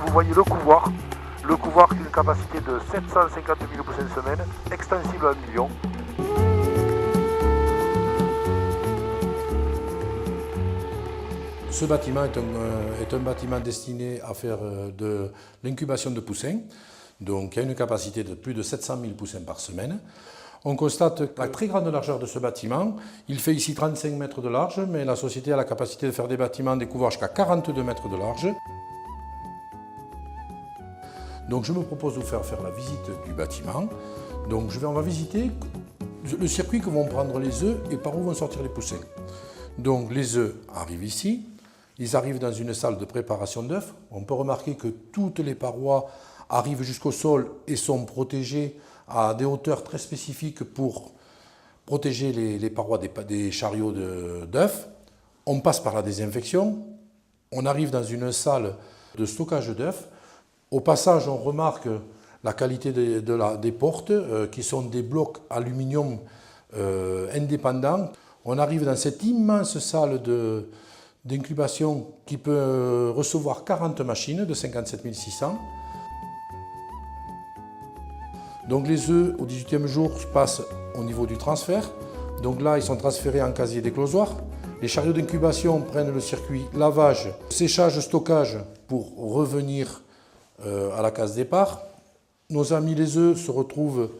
vous voyez le couvoir. Le couvoir, c'est une capacité de 750 000 poussins semaine, extensible à 1 million. Ce bâtiment est un bâtiment destiné à faire de l'incubation de poussins. Donc, il y a une capacité de plus de 700 000 poussins par semaine. On constate la très grande largeur de ce bâtiment. Il fait ici 35 mètres de large, mais la société a la capacité de faire des bâtiments, des couvoirs jusqu'à 42 mètres de large. Donc, je me propose de vous faire la visite du bâtiment. Donc, on va visiter le circuit que vont prendre les œufs et par où vont sortir les poussins. Donc, les œufs arrivent ici. Ils arrivent dans une salle de préparation d'œufs. On peut remarquer que toutes les parois arrivent jusqu'au sol et sont protégées à des hauteurs très spécifiques pour protéger les parois des chariots d'œufs. On passe par la désinfection. On arrive dans une salle de stockage d'œufs. Au passage, on remarque la qualité des portes, qui sont des blocs aluminium indépendants. On arrive dans cette immense salle d'incubation qui peut recevoir 40 machines de 57 600. Donc les œufs au 18e jour passent au niveau du transfert. Donc là, ils sont transférés en casier d'éclosoir. Les chariots d'incubation prennent le circuit lavage, séchage, stockage pour revenir à la case départ. Nos amis les œufs se retrouvent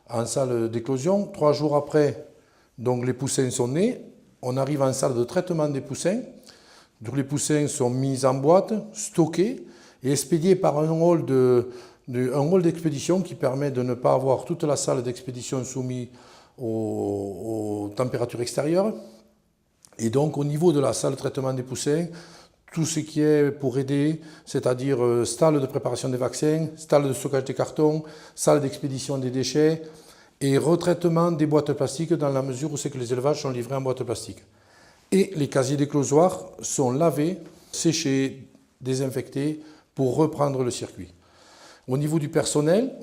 en salle d'éclosion. 3 jours après, donc les poussins sont nés. On arrive en salle de traitement des poussins. Donc les poussins sont mis en boîte, stockés et expédiés par un hall d'expédition qui permet de ne pas avoir toute la salle d'expédition soumise aux températures extérieures. Et donc au niveau de la salle de traitement des poussins, tout ce qui est pour aider, c'est-à-dire salle de préparation des vaccins, salle de stockage des cartons, salle d'expédition des déchets et retraitement des boîtes plastiques dans la mesure où c'est que les élevages sont livrés en boîte plastique. Et les casiers d'éclosoir sont lavés, séchés, désinfectés pour reprendre le circuit. Au niveau du personnel,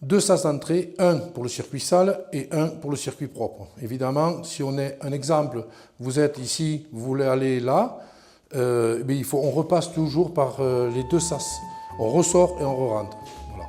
2 sas d'entrée, un pour le circuit sale et un pour le circuit propre. Évidemment, si on est un exemple, vous êtes ici, vous voulez aller là, on repasse toujours par les 2 sas. On ressort et on re-rentre. Voilà.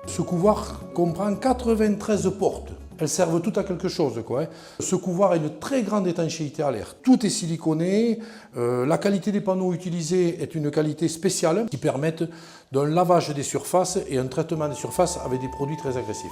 Ce couvoir comprend 93 portes. Elles servent toutes à quelque chose, quoi. Ce couvoir a une très grande étanchéité à l'air. Tout est siliconé. La qualité des panneaux utilisés est une qualité spéciale qui permettent d'un lavage des surfaces et un traitement des surfaces avec des produits très agressifs.